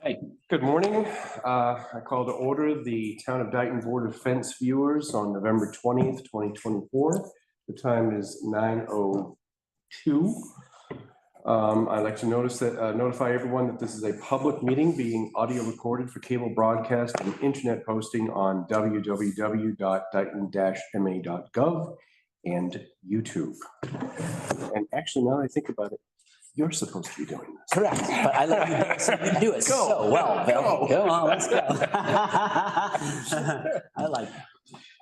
Hey, good morning. I call to order the Town of Dayton Board of Fence viewers on November 20th, 2024. The time is 9:02. I'd like to notify everyone that this is a public meeting being audio recorded for cable broadcast and internet posting on www.dayton-ma.gov and YouTube. And actually, now that I think about it, you're supposed to be doing this. Correct, but I let you do it, so you do it so well, Bill. Go on, let's go. I like it.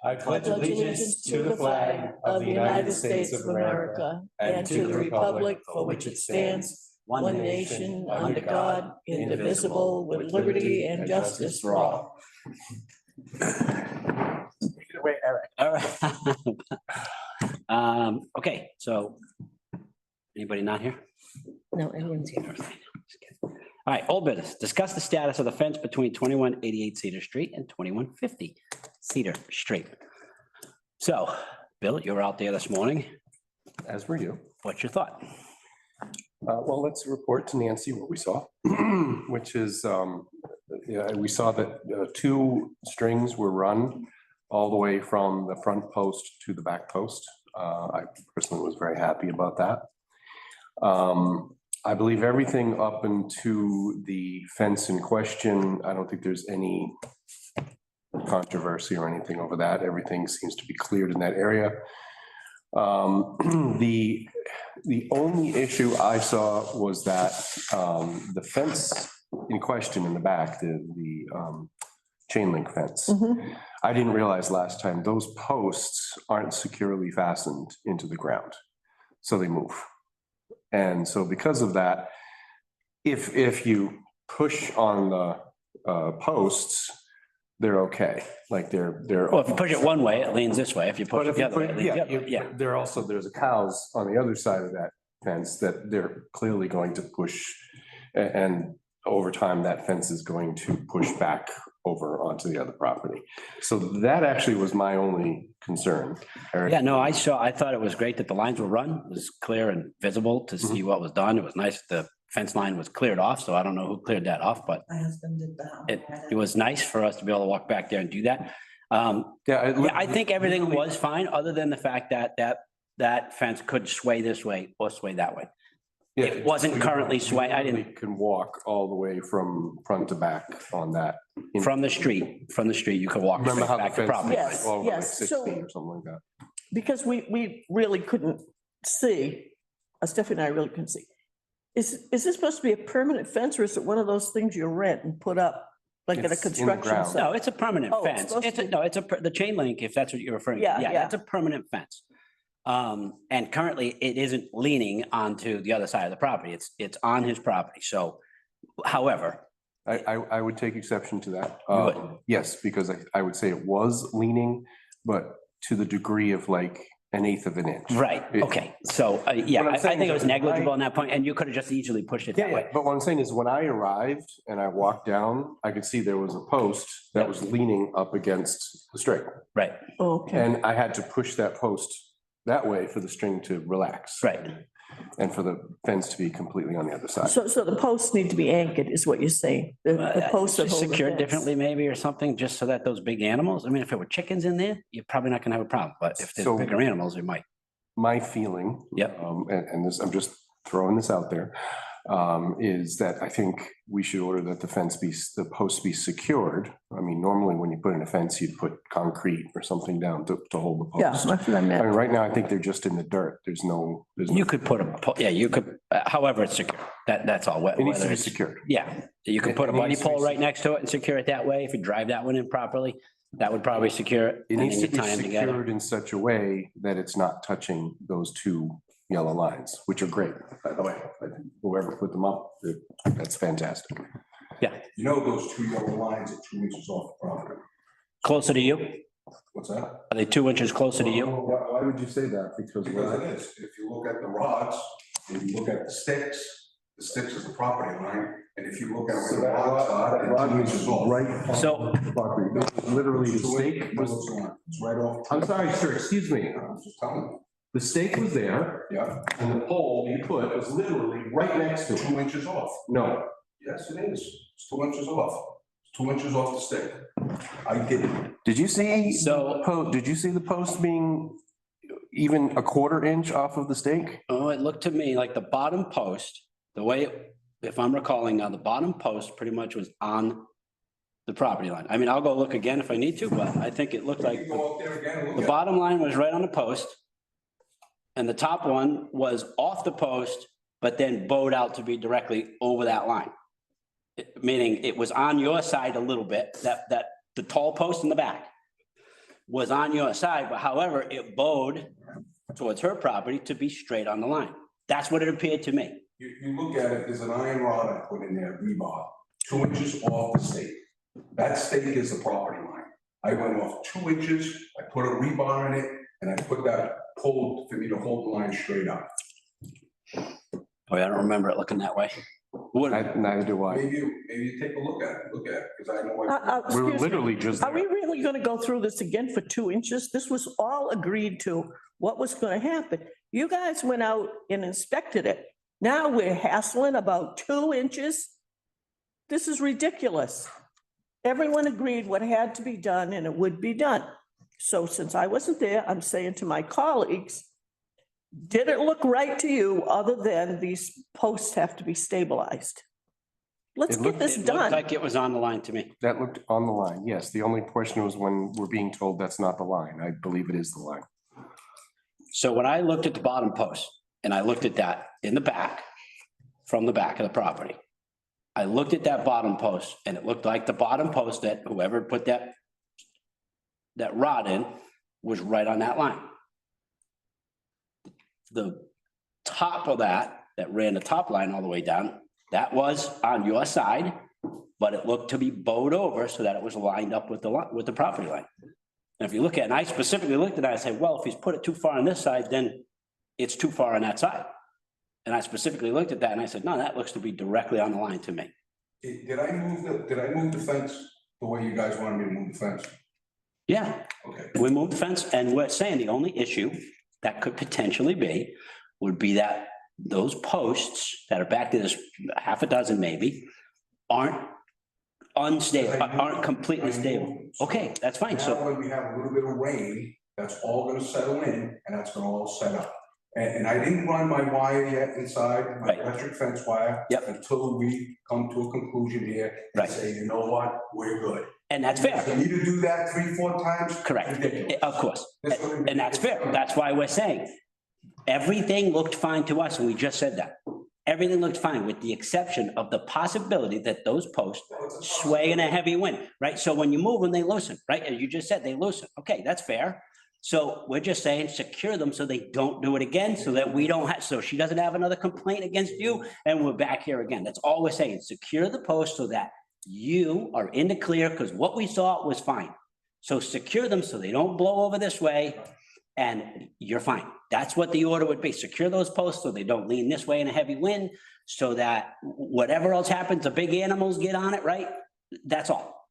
I pledge allegiance to the flag of the United States of America and to the republic for which it stands, one nation, under God, indivisible, with liberty and justice for all. Take it away, Eric. All right. Okay, so anybody not here? No, everyone's here. All right, old business. Discuss the status of the fence between 2188 Cedar Street and 2150 Cedar Street. So, Bill, you were out there this morning. As were you. What's your thought? Well, let's report to Nancy what we saw, which is, we saw that two strings were run all the way from the front post to the back post. I personally was very happy about that. I believe everything up into the fence in question, I don't think there's any controversy or anything over that. Everything seems to be cleared in that area. The only issue I saw was that the fence in question in the back, the chain link fence. I didn't realize last time those posts aren't securely fastened into the ground, so they move. And so because of that, if you push on the posts, they're okay. Like they're. Well, if you push it one way, it leans this way. If you push it the other way, it leans the other way. Yeah. There's a cows on the other side of that fence that they're clearly going to push. And over time, that fence is going to push back over onto the other property. So that actually was my only concern. Eric? Yeah, no, I thought it was great that the lines were run. It was clear and visible to see what was done. It was nice the fence line was cleared off, so I don't know who cleared that off, but My husband did that. it was nice for us to be able to walk back there and do that. Yeah, I think everything was fine, other than the fact that that fence could sway this way or sway that way. It wasn't currently swaying. I didn't. Can walk all the way from front to back on that. From the street, you could walk Remember how straight the back to fence property. Yes, was like yes. 6 So- feet or something like that. Because we really couldn't see, Stephanie and I really couldn't see. Is this supposed to be a permanent fence or is it one of those things you rent and put up like at a It's in the construction ground. site? No, it's a permanent Oh, it's fence. supposed to be- The chain link, if that's what you're referring to. Yeah, Yeah, yeah. it's a permanent fence. And currently it isn't leaning onto the other side of the property. It's on his property. So, however, I would take exception to that. You would? Yes, because I would say it was leaning, but to the degree of like 1/8 of an inch. right, It- okay. So, yeah, What I'm I saying think it is was that negligible on that point, and you could have just easily pushed it that way. But what I'm saying is when I arrived and I walked down, I could see there was a post that was leaning up against the string. Right, Okay, And I had to push that post that way for the string to relax. right. And for the fence to be completely on the other side. so the posts need to be anchored is what you're saying? The posts that hold the Secured fence. differently maybe or something, just so that those big animals, I mean, if it were chickens in there, you're probably not gonna have a problem, but if there's So- bigger animals, it might. My feeling. Yep. And this, I'm just throwing this out there, is that I think we should order that the posts be secured. I mean, normally when you put in a fence, you'd put concrete or something down to hold the Yeah, post. that's what I I mean, meant. right now, I think they're just in the dirt. There's no. You could put you could, however it's secure, that's all. It needs to Whether be it's, secured. yeah, you could put a It buddy needs to be pole right next to it and secure it that way. If you drive that one in properly, that would probably secure it. It and needs then to you be tie 'em together. secured in such a way that it's not touching those two yellow lines, which are great, by the way. Whoever put them up, that's fantastic. You know those two yellow lines are 2 inches off the property. Closer to you? What's that? Are they 2 inches closer to you? Why would you say that? Because it is. If you look at the rods, if you look at the sticks is the property line. And if you look at where the rods are, they're 2 inches off. Right. So- The property. Literally the stake No, was, it's not. It's right off. I'm sorry, sir, excuse me. I'm just telling The stake was there you. Yeah, and the pole you put was literally right next to it. 2 inches off. No, Yes, it is. It's 2 inches off. It's 2 inches off the stick. I did it. Did you see, So- did you see the post being even a quarter inch off of the stake? Oh, it looked to me like the bottom post, the way, if I'm recalling now, the bottom post pretty much was on the property line. I mean, I'll go look again if I need to, but I think it looked You like can go up there again and the look at bottom line was right on the post. And the top one was off the post, but then bowed out to be directly over that line. Meaning it was on your side a little bit, that the tall post in the back was on your side, but however, it bowed towards her property to be straight on the line. That's what it appeared to me. it. You look at it, there's an iron rod I put in there, rebar, 2 inches off the stake. That stake is the property line. I went off 2 inches, I put a rebar in it, and I put that pole for me to hold the line straight up. Oh, yeah, I don't remember it looking that way. What, Neither do I. Maybe you take a look at it, because I know. We were Excuse me. literally just Are we there. really gonna go through this again for 2 inches? This was all agreed to, what was gonna happen. You guys went out and inspected it. Now we're hassling about 2 inches. This is ridiculous. Everyone agreed what had to be done and it would be done. So since I wasn't there, I'm saying to my colleagues, did it look right to you other than these posts have to be stabilized? Let's It get looked- this it looked done. like it was on the line to me. That looked on the line, yes. The only question was when we're being told that's not the line. I believe it is the line. So when I looked at the bottom post and I looked at that in the back, from the back of the property, I looked at that bottom post and it looked like the bottom post that whoever put that rod in was right on that line. The top of that ran the top line all the way down, that was on your side, but it looked to be bowed over so that it was lined up with the property line. And if you look at it, and I specifically looked at it, I said, well, if he's put it too far on this side, then it's too far on that side. And I specifically looked at that and I said, no, that looks to be directly on the line to me. Did I move the fence the way you guys wanted me to move the fence? Yeah, Okay. we moved the fence and we're saying the only issue that could potentially be would be that those posts that are back to this half a dozen maybe aren't unstable, aren't completely stable. Okay, that's fine. Now, So, when we have a little bit of rain, that's all gonna settle in and that's gonna all set up. And I didn't run my wire yet inside, my Right. electric fence wire. Yep. Until we come to a conclusion here and Right. say, you know what, we're good. and that's For fair, me to do that 3-4 times. correct, ridiculous. of course. This would be And that's fair. That's why we're saying everything looked fine to us and we just said that. Everything looked fine with the exception of the possibility that those posts sway in a heavy wind, right? So when you move them, they loosen, right? As you just said, they loosen. Okay, that's fair. So we're just saying secure them so they don't do it again, so that we don't have, so she doesn't have another complaint against you and we're back here again. That's all we're saying. Secure the post so that you are in the clear because what we saw was fine. So secure them so they don't blow over this way and you're fine. That's what the order would be. Secure those posts so they don't lean this way in a heavy wind, so that whatever else happens, the big animals get on it, right? That's all.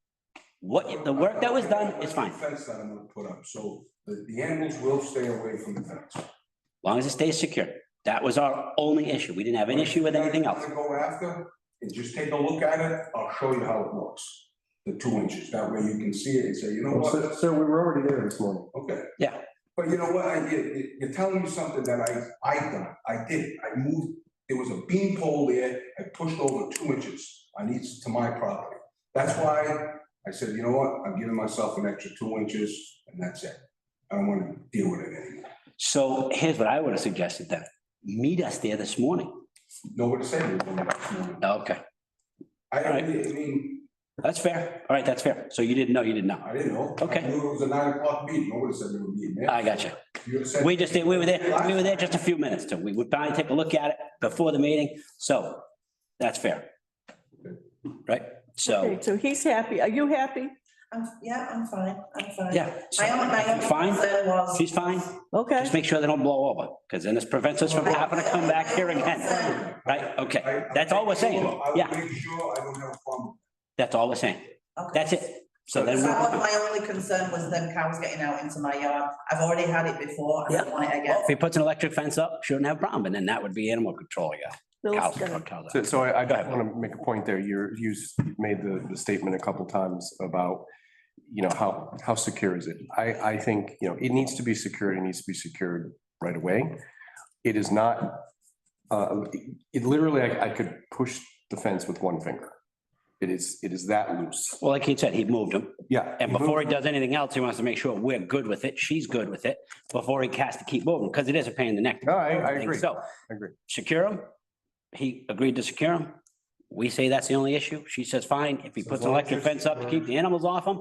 What, the work that was done is fine, as Fence that I'm gonna put up, so the animals will stay away from the fence. long as it stays secure. That was our only issue. We didn't have an issue with anything else. If you guys wanna go after and just take a look at it, I'll show you how it looks. The 2 inches, that way you can see it and say, you know what? So we were already there this morning. Okay. Yeah. But you know what, you're telling me something that I done, I did, I moved, there was a beam pole there, I pushed over 2 inches on each to my property. That's why I said, you know what, I'm giving myself an extra 2 inches and that's it. I don't wanna deal with it anymore. So here's what I would have suggested then. Meet us there this morning. Nobody said anything this morning. Okay, I mean, that's fair. All right, that's fair. So you didn't know, you didn't know. I didn't know. Okay. I knew it was a 9 o'clock meeting, nobody said they were meeting there. I got you. You said- We just did, we were there just a few minutes, so we would probably take a look at it before the meeting, so that's fair. Right, so, Okay, so he's happy. Are you happy? Yeah, I'm fine, I'm fine. yeah. My only Fine? concern was. She's fine, Okay. just make sure they don't blow over, because then this prevents us from having to come back here again, right? Okay, that's all we're saying, I will yeah, make sure I don't have a problem. that's all we're saying, Okay. that's it. So then, That was we- my only concern was them cows getting out into my yard. I've already had it before, and I don't want it again. if he puts an electric fence up, shouldn't have a problem, and then that would be animal control, yeah. Bill's Carl's- gonna, Carl's- So I Go ahead. want to make a point there. You made the statement a couple times about, how secure is it? I think, it needs to be secured. It needs to be secured right away. It is not, it literally, I could push the fence with one finger. It is that loose. Well, like he said, he moved them. Yeah. And before he does anything else, he wants to make sure we're good with it, she's good with it, before he has to keep moving, because it is a pain in the neck. No, I agree. So I agree. secure him. He agreed to secure him. We say that's the only issue. She says, fine. If he puts an electric fence up to keep the animals off him,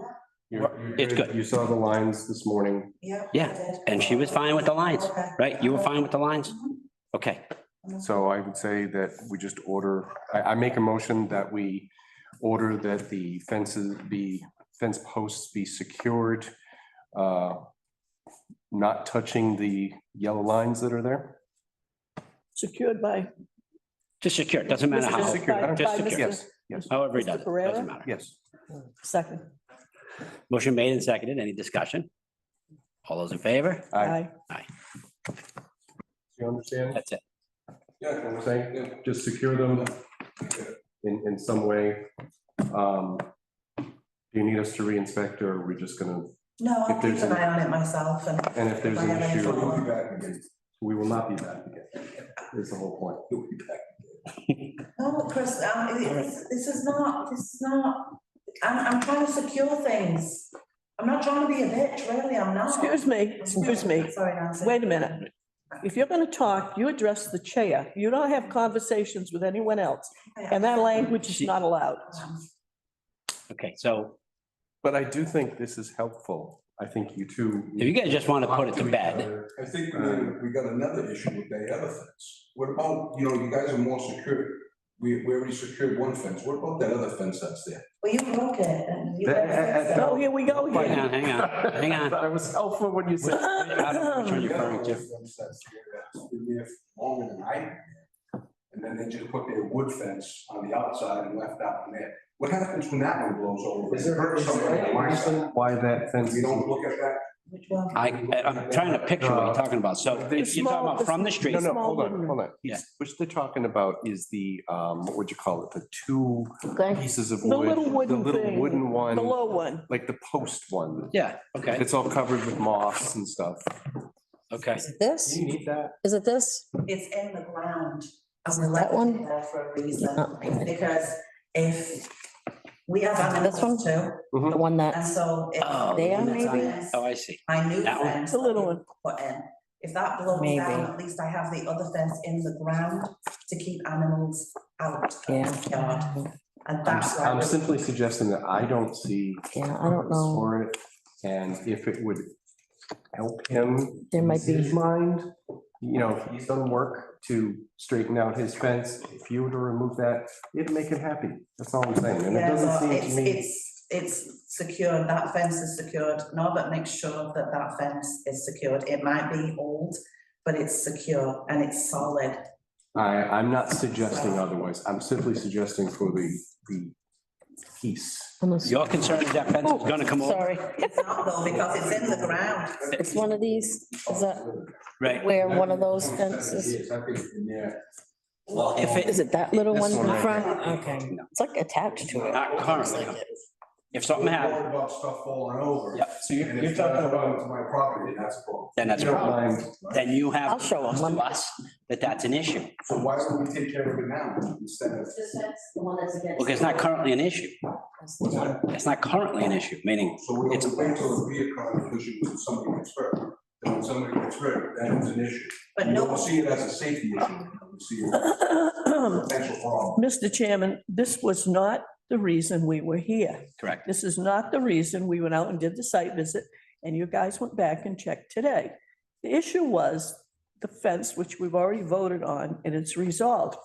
it's good. You saw the lines this morning. Yeah. Yeah, and she was fine with the lines, right? You were fine with the lines? Okay, So I would say that we just order, I make a motion that we order that the fence posts be secured, not touching the yellow lines that are there. secured by. just secure. It doesn't matter Mr. how, Just secure. I don't- Just by secure. Mr. Yes, yes, however he Mr. does it, Pereira? doesn't matter. yes. Second. Motion made and seconded. Any discussion? All those in favor? I, Aye. you understand That's it. Yeah, what I'm saying? Just secure them in some way. Do you need us to re-inspect or are we just gonna, No, I'll If there's keep an an- eye on it myself and. and if there's I an have any issue, trouble. We'll be back again. we will not be back again. Is the whole point. We'll be back. No, Chris, this is not, I'm trying to secure things. I'm not trying to be a bitch, really, I'm not. Excuse me. Sorry, Nancy. Wait a minute. If you're gonna talk, you address the chair. You don't have conversations with anyone else. And that language is not allowed. Okay, so But I do think this is helpful. I think you two. if you guys just want to put it to bed, I think we got another issue with the other fence. What about, you guys are more secure. We already secured one fence. What about that other fence that's there? Well, you broke it and you. Oh, here we go hang again. on, hang on. I was helpful when you said. I don't know which one you're referring to. Fence that's there that's been there longer than I have. And then they just put their wood fence on the outside and left that one there. What happens when that one blows over? Is there Hurt somebody on my reason side. why that fence? We don't look at that. Which one? I'm trying to picture what you're talking about. So you're talking about from the street. No, Small hold on, wooden- hold on. Yeah. Which they're talking about is the, what would you call it? The two Okay. pieces of The wood. little wooden The little thing, wooden one, The low one. like the post one. Yeah, okay, It's all covered with moss and stuff. okay. This, You need that? is it this? It's in the ground. Is And it we that left one? it there for a reason, Oh, because if we have This one? animals too, The one and that's, so if. Oh, There, the maybe? fence, Oh, I see. My new That one? fence. The little that we Put in, if that blows Maybe. down, at least I have the other fence in the ground to keep animals out of yeah. the yard. And I'm, that's why. I'm simply suggesting that I don't see. Yeah, I don't know. For it, and if it would help him. There might ease his be- mind, if he's done work to straighten out his fence, if you were to remove that, it'd make him happy. That's all I'm saying. And it Yeah, doesn't but seem to it's, me. it's secured, that fence is secured, Norbert makes sure that that fence is secured, it might be old, but it's secure and it's solid. I'm not suggesting otherwise. I'm simply suggesting for the peace. Unless- Your concern is that fence is gonna come over, Sorry, It's not though, because it's in the ground. it's one of these, is that right? where one of those fences? Yes, I think, yeah. Well, if Is it, it that little This one in one the right front? Okay, it's like attached to it. not currently, if something Worried happened, about stuff falling over. Yep. So And if that's going to my property, that's a problem. then that's a You don't problem. mind, Then you have. I'll show 'em. to us that that's an issue. So why don't we take care of it now instead of? The one that's against. Because it's not currently an issue. What's that? It's not currently an issue, meaning So we it's, don't wait till the vehicle issue when somebody gets hurt. Then when somebody gets hurt, then it's an issue. But You no, don't see it as a safety issue. You see it as a potential problem. Mr. Chairman, this was not the reason we were here. correct. This is not the reason we went out and did the site visit, and you guys went back and checked today. The issue was the fence, which we've already voted on, and it's resolved.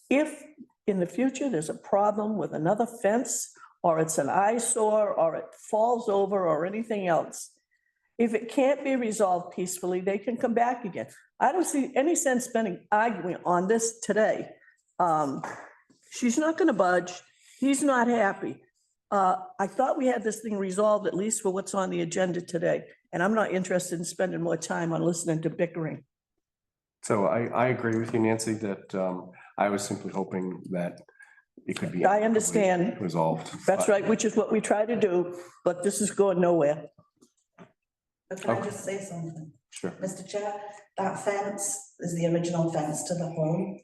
If in the future there's a problem with another fence, or it's an eyesore, or it falls over, or anything else, if it can't be resolved peacefully, they can come back again. I don't see any sense spending arguing on this today. She's not gonna budge. He's not happy. I thought we had this thing resolved, at least for what's on the agenda today, and I'm not interested in spending more time on listening to bickering. So I agree with you, Nancy, that I was simply hoping that it could be. I understand. Resolved. That's but- right, which is what we try to do, but this is going nowhere. But can I Okay. just say something? Sure. Mr. Chair, that fence is the original fence to the home.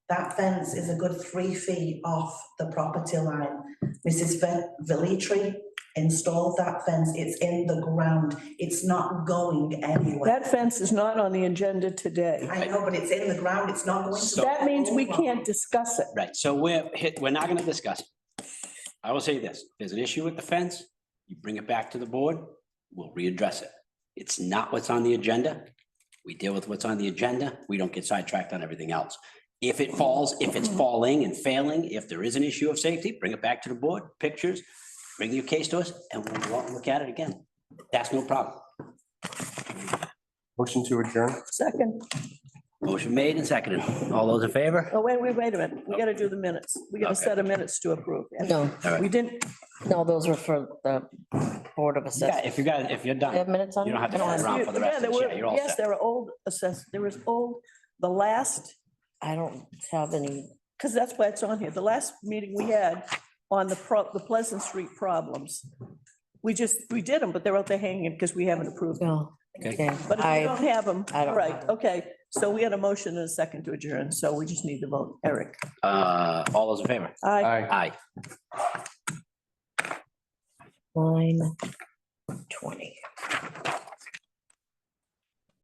That fence is a good 3 feet off the property line. Mrs. Velitri installed that fence. It's in the ground. It's not going anywhere. That fence is not on the agenda today. I know, but it's in the ground. It's not going to. So- That means we over. can't discuss it. Right, so we're not gonna discuss it. I will say this, if there's an issue with the fence, you bring it back to the board, we'll readdress it. It's not what's on the agenda. We deal with what's on the agenda. We don't get sidetracked on everything else. If it falls, if it's falling and failing, if there is an issue of safety, bring it back to the board, pictures, bring your case to us, and we'll go out and look at it again. That's no problem. Motion to adjourn? Second, Motion made and seconded. All those in favor? oh, wait a minute, we gotta do the minutes. We got a Okay. set of minutes to approve. And No, All right. we didn't, no, those were for the Board of Yeah, Assessors. if you're You done. have minutes on? You don't have to I don't hold around for the yeah, rest of there the were, year. You're all yes, set. there were old there was old, the last, I don't have any, because that's why it's on here, the last meeting we had on the Pleasant Street problems. We did them, but they're out there hanging because we haven't approved them. no, okay, But if you don't I, have them, I don't right, have 'em. okay, so we had a motion and a second to adjourn, so we just need to vote. Eric? All those in favor? Aye. Aye. 9:20.